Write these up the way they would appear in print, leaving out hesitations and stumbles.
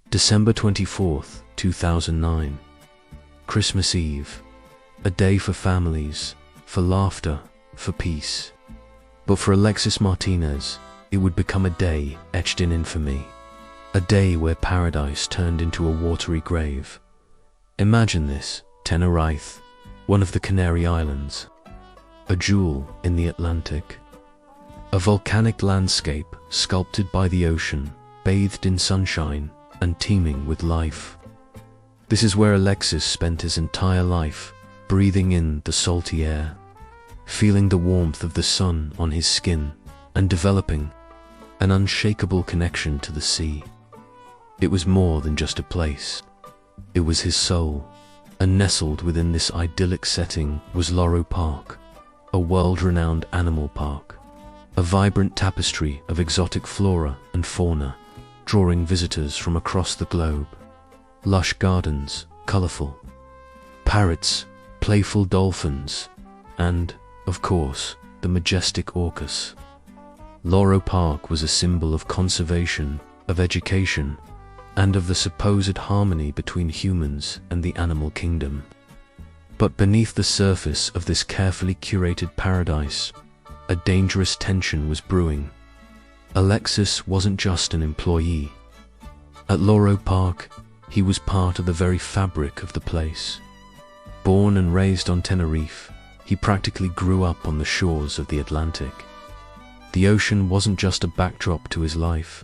December 24th, 2009. Christmas Eve. A day for families, for laughter, for peace. But for Alexis Martinez, it would become a day etched in infamy. A day where paradise turned into a watery grave. Imagine this: Tenerife, one of the Canary Islands. A jewel in the Atlantic. A volcanic landscape sculpted by the ocean, bathed in sunshine and teeming with life. This is where Alexis spent his entire life, breathing in the salty air, feeling the warmth of the sun on his skin, and developing an unshakable connection to the sea. It was more than just a place. It was his soul, and nestled within this idyllic setting was Loro Park, a world-renowned animal park, a vibrant tapestry of exotic flora and fauna, drawing visitors from across the globe. Lush gardens, colorful parrots, playful dolphins, and, of course, the majestic Orcas. Loro Park was a symbol of conservation, of education, and of the supposed harmony between humans and the animal kingdom. But beneath the surface of this carefully curated paradise, a dangerous tension was brewing. Alexis wasn't just an employee. At Loro Park, he was part of the very fabric of the place. Born and raised on Tenerife, he practically grew up on the shores of the Atlantic. The ocean wasn't just a backdrop to his life,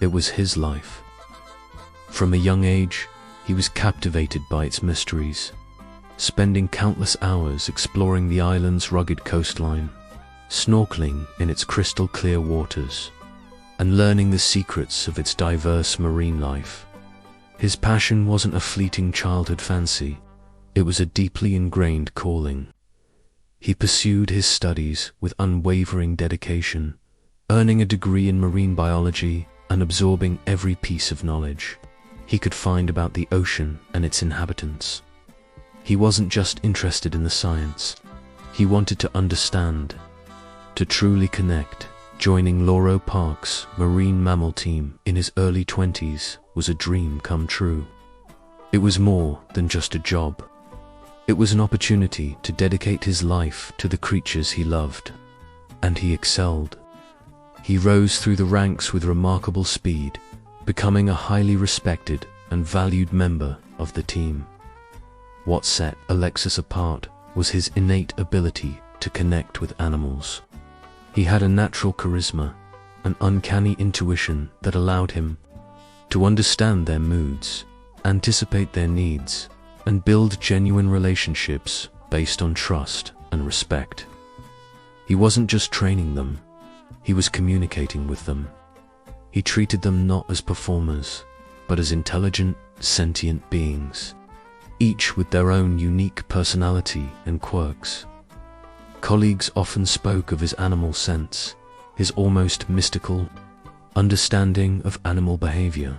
it was his life. From a young age, he was captivated by its mysteries, spending countless hours exploring the island's rugged coastline, snorkeling in its crystal-clear waters, and learning the secrets of its diverse marine life. His passion wasn't a fleeting childhood fancy, it was a deeply ingrained calling. He pursued his studies with unwavering dedication, earning a degree in marine biology and absorbing every piece of knowledge he could find about the ocean and its inhabitants. He wasn't just interested in the science, he wanted to understand, to truly connect. Joining Loro Park's marine mammal team in his early 20s was a dream come true. It was more than just a job. It was an opportunity to dedicate his life to the creatures he loved, and he excelled. He rose through the ranks with remarkable speed, becoming a highly respected and valued member of the team. What set Alexis apart was his innate ability to connect with animals. He had a natural charisma, an uncanny intuition that allowed him to understand their moods, anticipate their needs, and build genuine relationships based on trust and respect. He wasn't just training them, he was communicating with them. He treated them not as performers, but as intelligent, sentient beings, each with their own unique personality and quirks. Colleagues often spoke of his animal sense, his almost mystical understanding of animal behavior.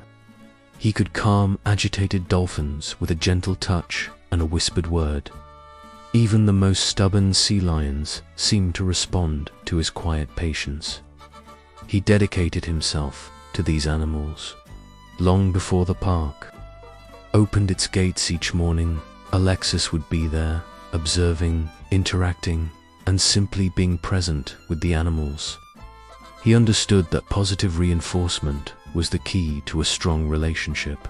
He could calm agitated dolphins with a gentle touch and a whispered word. Even the most stubborn sea lions seemed to respond to his quiet patience. He dedicated himself to these animals. Long before the park opened its gates each morning, Alexis would be there, observing, interacting, and simply being present with the animals. He understood that positive reinforcement was the key to a strong relationship.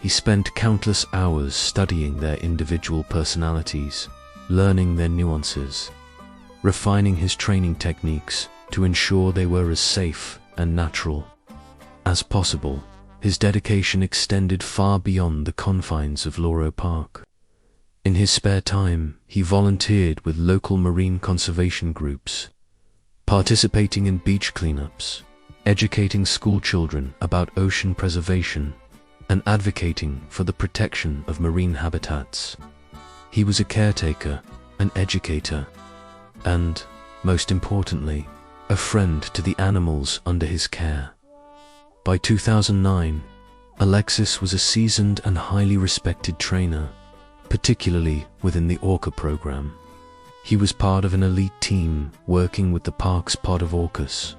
He spent countless hours studying their individual personalities, learning their nuances, refining his training techniques to ensure they were as safe and natural as possible. His dedication extended far beyond the confines of Loro Park. In his spare time, he volunteered with local marine conservation groups, participating in beach cleanups, educating school children about ocean preservation, and advocating for the protection of marine habitats. He was a caretaker, an educator, and, most importantly, a friend to the animals under his care. By 2009, Alexis was a seasoned and highly respected trainer, particularly within the Orca program. He was part of an elite team working with the park's pod of Orcas,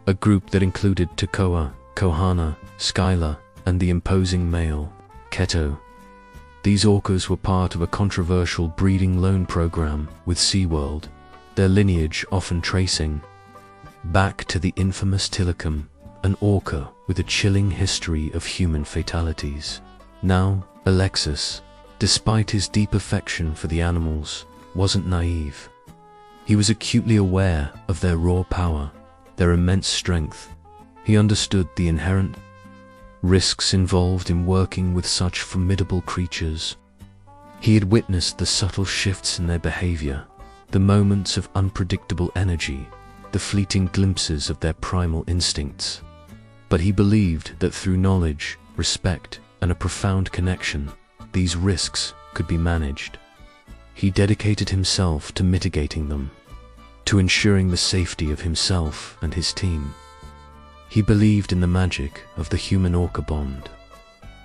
a group that included Takoa, Kohana, Skylar, and the imposing male, Keto. These orcas were part of a controversial breeding loan program with SeaWorld, their lineage often tracing back to the infamous Tilikum, an orca with a chilling history of human fatalities. Now, Alexis, despite his deep affection for the animals, wasn't naive. He was acutely aware of their raw power, their immense strength. He understood the inherent risks involved in working with such formidable creatures. He had witnessed the subtle shifts in their behavior, the moments of unpredictable energy, the fleeting glimpses of their primal instincts. But he believed that through knowledge, respect, and a profound connection, these risks could be managed. He dedicated himself to mitigating them, to ensuring the safety of himself and his team. He believed in the magic of the human-orca bond,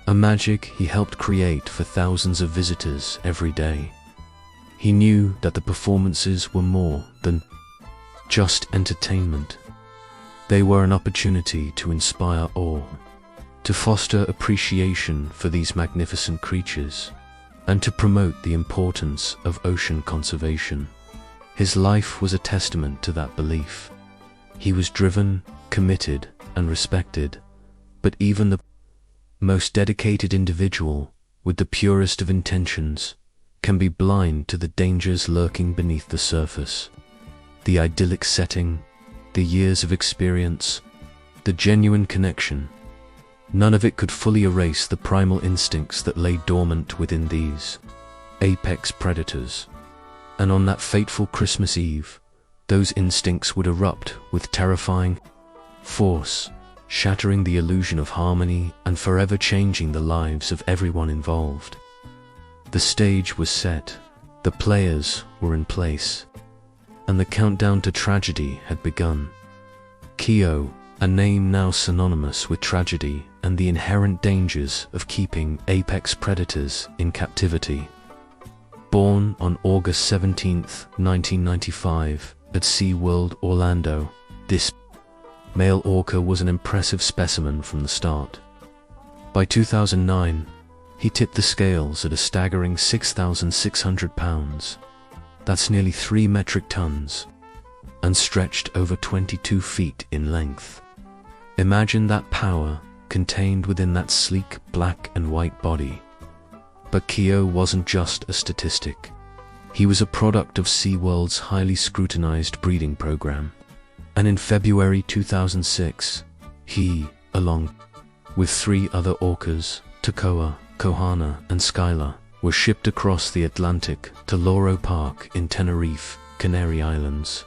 a magic he helped create for thousands of visitors every day. He knew that the performances were more than just entertainment. They were an opportunity to inspire awe, to foster appreciation for these magnificent creatures, and to promote the importance of ocean conservation. His life was a testament to that belief. He was driven, committed, and respected, but even the most dedicated individual, with the purest of intentions, can be blind to the dangers lurking beneath the surface. The idyllic setting, the years of experience, the genuine connection, none of it could fully erase the primal instincts that lay dormant within these apex predators. And on that fateful Christmas Eve, those instincts would erupt with terrifying force, shattering the illusion of harmony and forever changing the lives of everyone involved. The stage was set, the players were in place, and the countdown to tragedy had begun. Keo, a name now synonymous with tragedy and the inherent dangers of keeping apex predators in captivity. Born on August 17, 1995, at SeaWorld Orlando, this male orca was an impressive specimen from the start. By 2009, he tipped the scales at a staggering 6,600 pounds. That's nearly 3 metric tons, and stretched over 22 feet in length. Imagine that power contained within that sleek black and white body. But Keo wasn't just a statistic. He was a product of SeaWorld's highly scrutinized breeding program. And in February 2006, he, along with 3 other orcas, Takoa, Kohana, and Skylar, were shipped across the Atlantic to Loro Park in Tenerife, Canary Islands.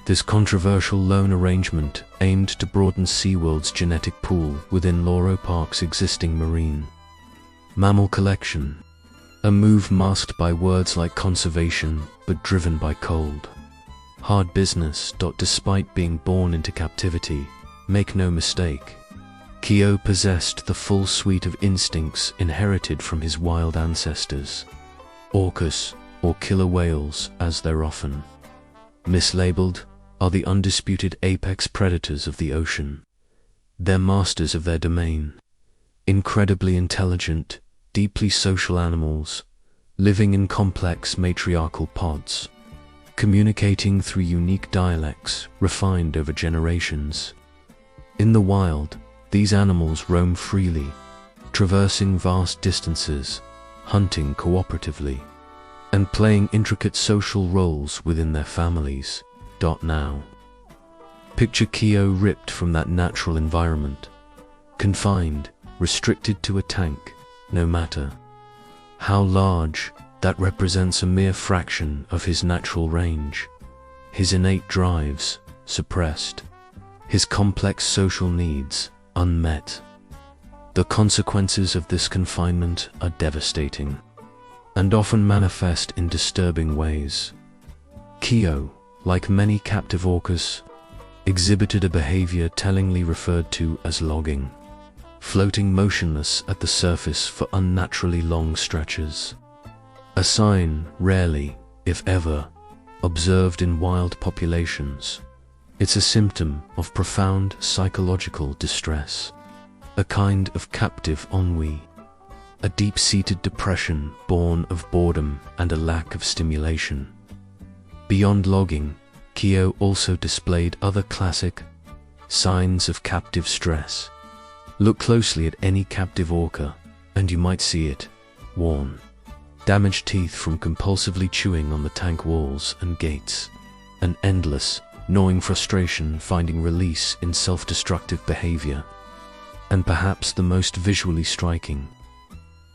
This controversial loan arrangement aimed to broaden SeaWorld's genetic pool within Loro Park's existing marine mammal collection, a move masked by words like conservation but driven by cold, hard business. Despite being born into captivity, make no mistake, Keo possessed the full suite of instincts inherited from his wild ancestors. Orcas, or killer whales as they're often mislabeled, are the undisputed apex predators of the ocean. They're masters of their domain, incredibly intelligent, deeply social animals, living in complex matriarchal pods, communicating through unique dialects refined over generations. In the wild, these animals roam freely, traversing vast distances, hunting cooperatively, and playing intricate social roles within their families. Now, picture Keo ripped from that natural environment, confined, restricted to a tank. No matter how large, that represents a mere fraction of his natural range. His innate drives, suppressed. His complex social needs, unmet. The consequences of this confinement are devastating, and often manifest in disturbing ways. Keo, like many captive orcas, exhibited a behavior tellingly referred to as logging, floating motionless at the surface for unnaturally long stretches. A sign rarely, if ever, observed in wild populations. It's a symptom of profound psychological distress. a kind of captive ennui, a deep-seated depression born of boredom and a lack of stimulation. Beyond logging, Keogh also displayed other classic signs of captive stress. Look closely at any captive orca, and you might see it: worn, damaged teeth from compulsively chewing on the tank walls and gates, an endless, gnawing frustration finding release in self-destructive behavior, and perhaps the most visually striking,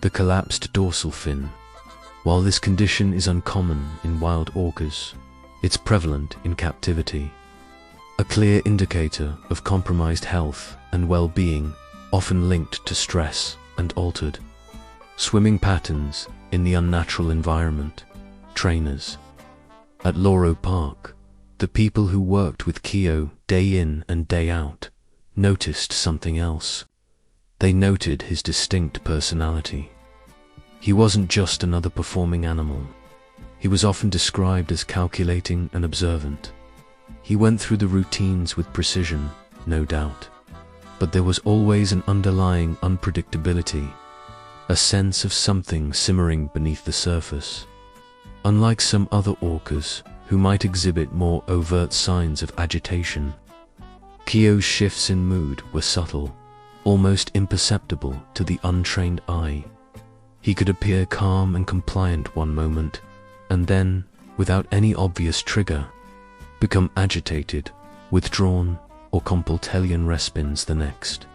the collapsed dorsal fin. While this condition is uncommon in wild orcas, it's prevalent in captivity, a clear indicator of compromised health and well-being, often linked to stress and altered swimming patterns in the unnatural environment. Trainers at Loro Park, the people who worked with Keogh day in and day out, noticed something else. They noted his distinct personality. He wasn't just another performing animal. He was often described as calculating and observant. He went through the routines with precision, no doubt, but there was always an underlying unpredictability, a sense of something simmering beneath the surface. Unlike some other orcas, who might exhibit more overt signs of agitation, Keogh's shifts in mood were subtle, almost imperceptible to the untrained eye. He could appear calm and compliant one moment, and then, without any obvious trigger, become agitated, withdrawn, or compultellian respins the next.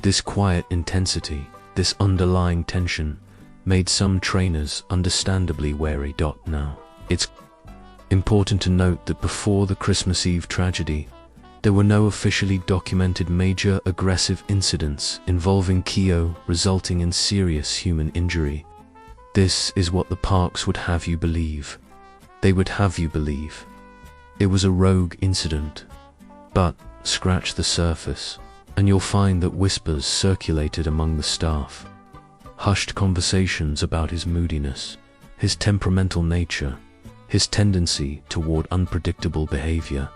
This quiet intensity, this underlying tension, made some trainers understandably wary. Now, it's important to note that before the Christmas Eve tragedy, there were no officially documented major aggressive incidents involving Keogh resulting in serious human injury. This is what the parks would have you believe. They would have you believe it was a rogue incident. But scratch the surface, and you'll find that whispers circulated among the staff. Hushed conversations about his moodiness, his temperamental nature, his tendency toward unpredictable behavior.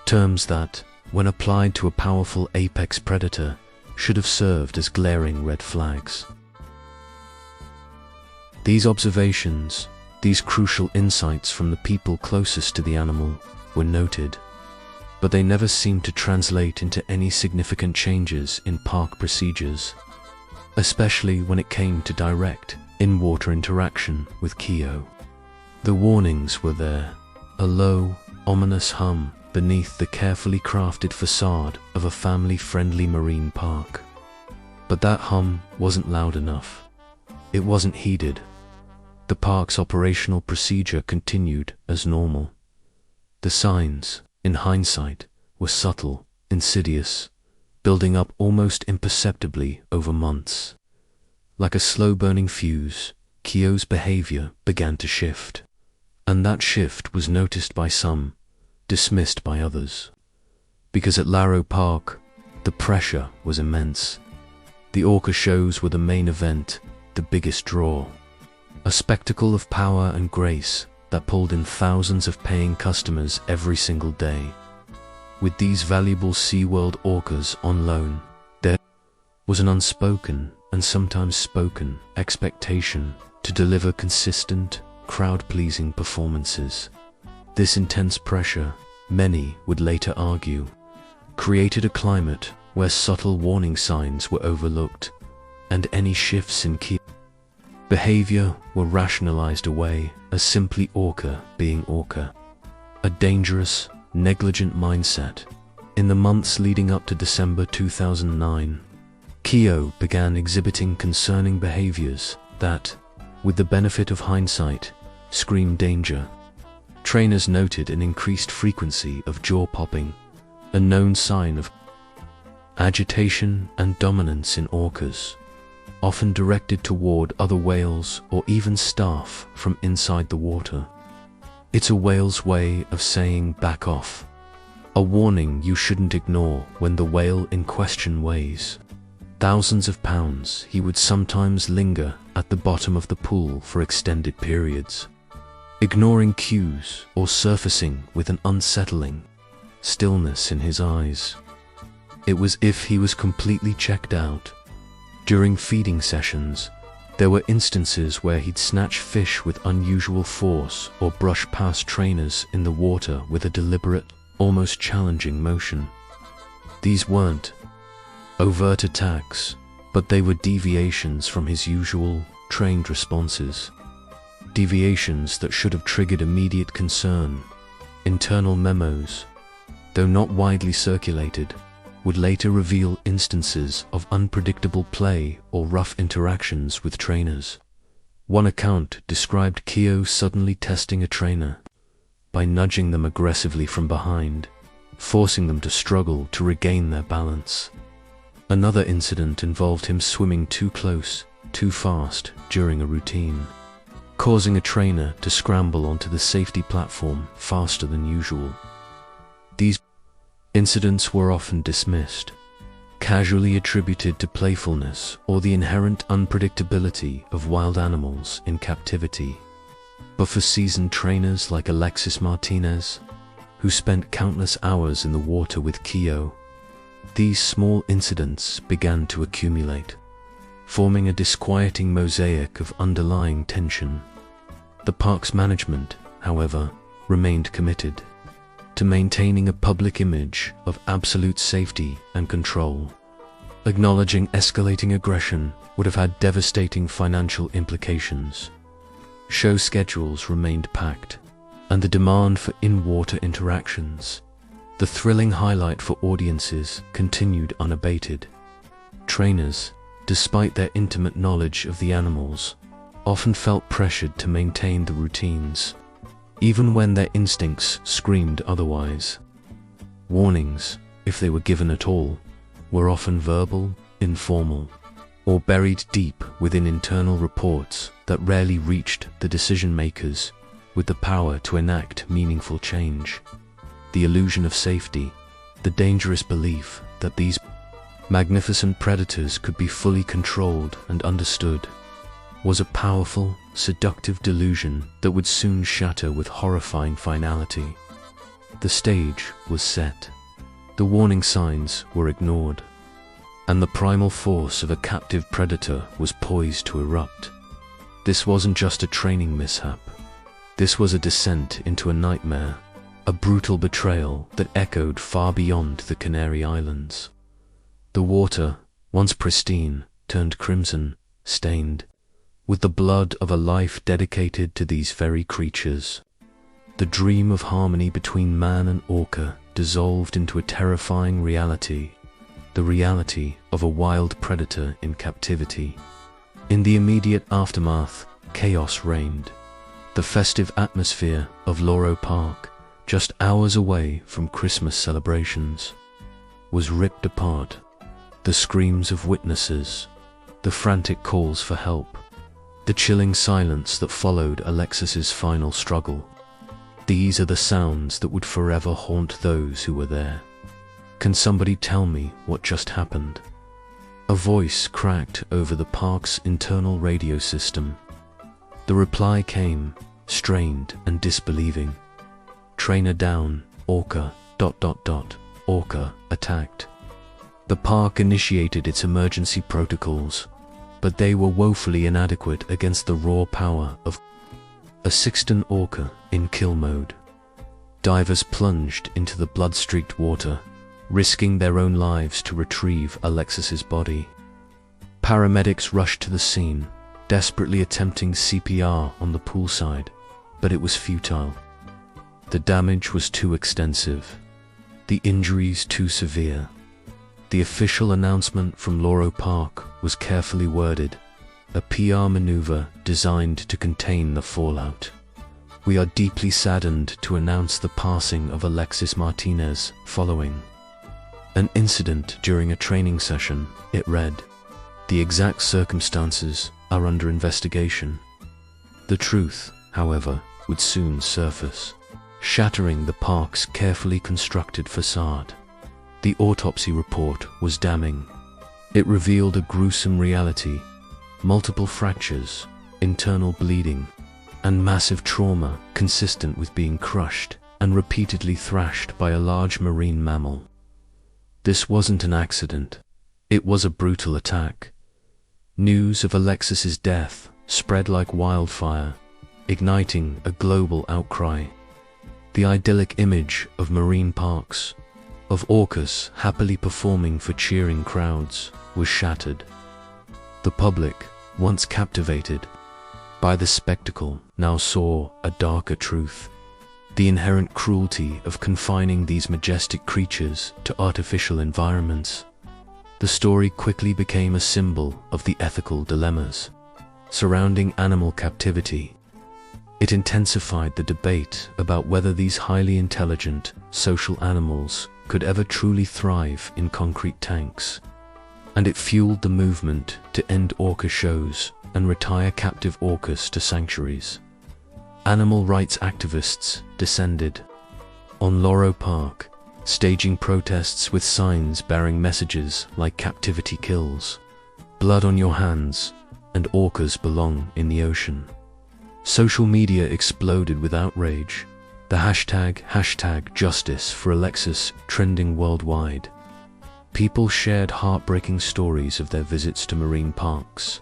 Terms that, when applied to a powerful apex predator, should have served as glaring red flags. These observations, these crucial insights from the people closest to the animal, were noted, but they never seemed to translate into any significant changes in park procedures, especially when it came to direct, in-water interaction with Keogh. The warnings were there, a low, ominous hum beneath the carefully crafted facade of a family-friendly marine park. But that hum wasn't loud enough. It wasn't heeded. The park's operational procedure continued as normal. The signs, in hindsight, were subtle, insidious, building up almost imperceptibly over months. Like a slow-burning fuse, Keogh's behavior began to shift. And that shift was noticed by some, dismissed by others. Because at Loro Park, the pressure was immense. The orca shows were the main event, the biggest draw. A spectacle of power and grace that pulled in thousands of paying customers every single day. With these valuable SeaWorld orcas on loan, there was an unspoken and sometimes spoken expectation to deliver consistent, crowd-pleasing performances. This intense pressure, many would later argue, created a climate where subtle warning signs were overlooked, and any shifts in key behavior were rationalized away as simply orca being orca. A dangerous, negligent mindset. In the months leading up to December 2009, Keogh began exhibiting concerning behaviors that, with the benefit of hindsight, screamed danger. Trainers noted an increased frequency of jaw popping, a known sign of agitation and dominance in orcas, often directed toward other whales or even staff from inside the water. It's a whale's way of saying back off, a warning you shouldn't ignore when the whale in question weighs thousands of pounds. He would sometimes linger at the bottom of the pool for extended periods, ignoring cues or surfacing with an unsettling stillness in his eyes. It was as if he was completely checked out. During feeding sessions, there were instances where he'd snatch fish with unusual force or brush past trainers in the water with a deliberate, almost challenging motion. These weren't overt attacks, but they were deviations from his usual, trained responses. Deviations that should have triggered immediate concern. Internal memos, though not widely circulated, would later reveal instances of unpredictable play or rough interactions with trainers. One account described Keo suddenly testing a trainer by nudging them aggressively from behind, forcing them to struggle to regain their balance. Another incident involved him swimming too close, too fast during a routine, causing a trainer to scramble onto the safety platform faster than usual. These incidents were often dismissed, casually attributed to playfulness or the inherent unpredictability of wild animals in captivity. But for seasoned trainers like Alexis Martinez, who spent countless hours in the water with Keo, these small incidents began to accumulate, forming a disquieting mosaic of underlying tension. The park's management, however, remained committed to maintaining a public image of absolute safety and control. Acknowledging escalating aggression would have had devastating financial implications. Show schedules remained packed, and the demand for in-water interactions, the thrilling highlight for audiences, continued unabated. Trainers, despite their intimate knowledge of the animals, often felt pressured to maintain the routines, even when their instincts screamed otherwise. Warnings, if they were given at all, were often verbal, informal, or buried deep within internal reports that rarely reached the decision-makers with the power to enact meaningful change. The illusion of safety, the dangerous belief that these magnificent predators could be fully controlled and understood, was a powerful, seductive delusion that would soon shatter with horrifying finality. The stage was set. The warning signs were ignored, and the primal force of a captive predator was poised to erupt. This wasn't just a training mishap. This was a descent into a nightmare, a brutal betrayal that echoed far beyond the Canary Islands. The water, once pristine, turned crimson, stained with the blood of a life dedicated to these very creatures. The dream of harmony between man and orca dissolved into a terrifying reality, the reality of a wild predator in captivity. In the immediate aftermath, chaos reigned. The festive atmosphere of Loro Park, just hours away from Christmas celebrations, was ripped apart. The screams of witnesses, the frantic calls for help, the chilling silence that followed Alexis's final struggle. These are the sounds that would forever haunt those who were there. Can somebody tell me what just happened? A voice cracked over the park's internal radio system. The reply came, strained and disbelieving. Trainer down, Orca, ... Orca attacked. The park initiated its emergency protocols, but they were woefully inadequate against the raw power of a Sixton orca in kill mode. Divers plunged into the blood-streaked water, risking their own lives to retrieve Alexis's body. Paramedics rushed to the scene, desperately attempting CPR on the poolside, but it was futile. The damage was too extensive, the injuries too severe. The official announcement from Loro Park was carefully worded, a PR maneuver designed to contain the fallout. We are deeply saddened to announce the passing of Alexis Martinez following an incident during a training session, it read. The exact circumstances are under investigation. The truth, however, would soon surface, shattering the park's carefully constructed facade. The autopsy report was damning. It revealed a gruesome reality, multiple fractures, internal bleeding, and massive trauma consistent with being crushed and repeatedly thrashed by a large marine mammal. This wasn't an accident. It was a brutal attack. News of Alexis's death spread like wildfire, igniting a global outcry. The idyllic image of marine parks, of orcas happily performing for cheering crowds, was shattered. The public, once captivated by the spectacle, now saw a darker truth: the inherent cruelty of confining these majestic creatures to artificial environments. The story quickly became a symbol of the ethical dilemmas surrounding animal captivity. It intensified the debate about whether these highly intelligent, social animals could ever truly thrive in concrete tanks. And it fueled the movement to end orca shows and retire captive orcas to sanctuaries. Animal rights activists descended on Loro Park, staging protests with signs bearing messages like "Captivity kills," "Blood on your hands," and "Orcas belong in the ocean." Social media exploded with outrage, the hashtag Justice for Alexis trending worldwide. People shared heartbreaking stories of their visits to marine parks,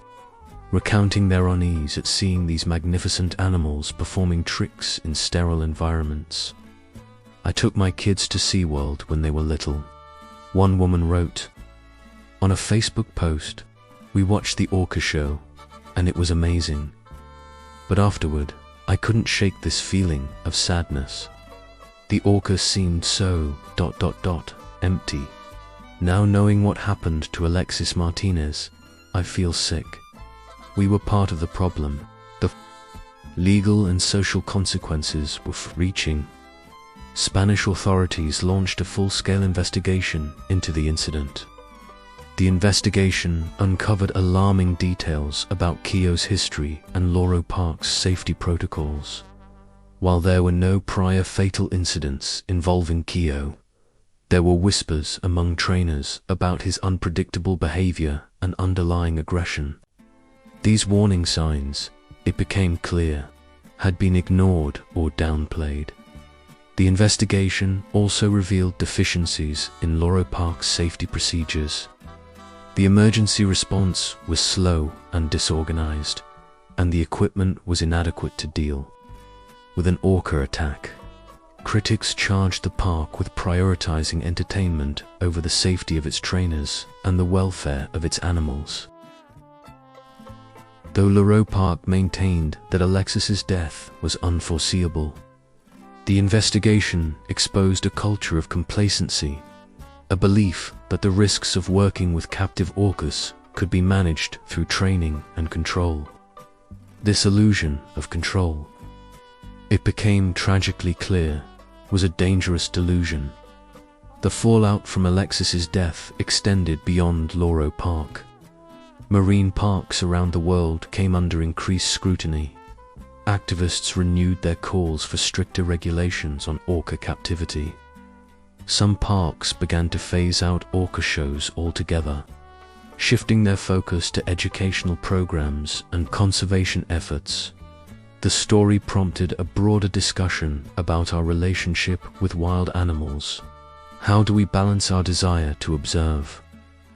recounting their unease at seeing these magnificent animals performing tricks in sterile environments. "I took my kids to SeaWorld when they were little," one woman wrote. On a Facebook post, "We watched the Orca show, and it was amazing. But afterward, I couldn't shake this feeling of sadness. The orcas seemed so ... empty. Now knowing what happened to Alexis Martinez, I feel sick. We were part of the problem. The legal and social consequences were reaching." Spanish authorities launched a full-scale investigation into the incident. The investigation uncovered alarming details about Keo's history and Loro Park's safety protocols. While there were no prior fatal incidents involving Keo, there were whispers among trainers about his unpredictable behavior and underlying aggression. These warning signs, it became clear, had been ignored or downplayed. The investigation also revealed deficiencies in Loro Park's safety procedures. The emergency response was slow and disorganized, and the equipment was inadequate to deal with an orca attack. Critics charged the park with prioritizing entertainment over the safety of its trainers and the welfare of its animals. Though Loro Park maintained that Alexis's death was unforeseeable, the investigation exposed a culture of complacency, a belief that the risks of working with captive orcas could be managed through training and control. This illusion of control, it became tragically clear, was a dangerous delusion. The fallout from Alexis's death extended beyond Loro Park. Marine parks around the world came under increased scrutiny. Activists renewed their calls for stricter regulations on orca captivity. Some parks began to phase out orca shows altogether, shifting their focus to educational programs and conservation efforts. The story prompted a broader discussion about our relationship with wild animals. How do we balance our desire to observe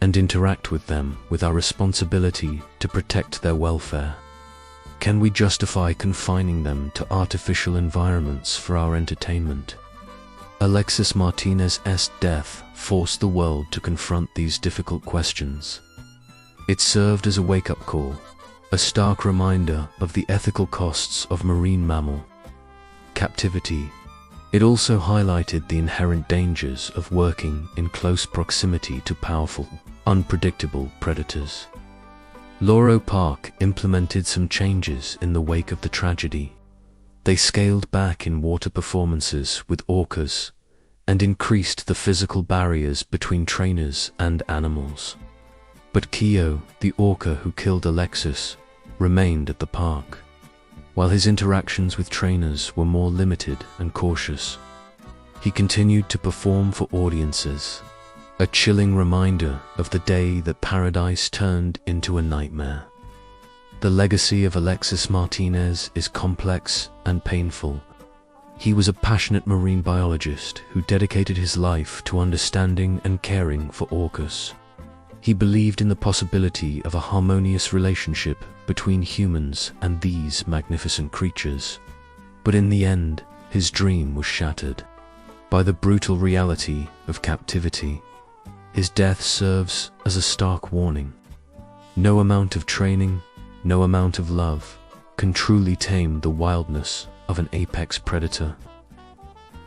and interact with them with our responsibility to protect their welfare? Can we justify confining them to artificial environments for our entertainment? Alexis Martinez's death forced the world to confront these difficult questions. It served as a wake-up call, a stark reminder of the ethical costs of marine mammal captivity. It also highlighted the inherent dangers of working in close proximity to powerful, unpredictable predators. Loro Park implemented some changes in the wake of the tragedy. They scaled back in water performances with orcas and increased the physical barriers between trainers and animals. But Keo, the orca who killed Alexis, remained at the park. While his interactions with trainers were more limited and cautious, he continued to perform for audiences, a chilling reminder of the day that paradise turned into a nightmare. The legacy of Alexis Martinez is complex and painful. He was a passionate marine biologist who dedicated his life to understanding and caring for orcas. He believed in the possibility of a harmonious relationship between humans and these magnificent creatures. But in the end, his dream was shattered by the brutal reality of captivity. His death serves as a stark warning. No amount of training, no amount of love can truly tame the wildness of an apex predator.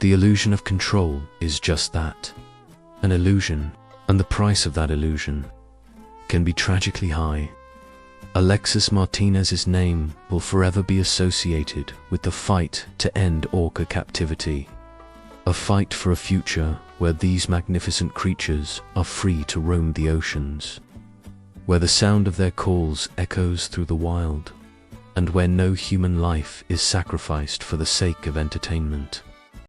The illusion of control is just that, an illusion, and the price of that illusion can be tragically high. Alexis Martinez's name will forever be associated with the fight to end orca captivity, a fight for a future where these magnificent creatures are free to roam the oceans, where the sound of their calls echoes through the wild, and where no human life is sacrificed for the sake of entertainment.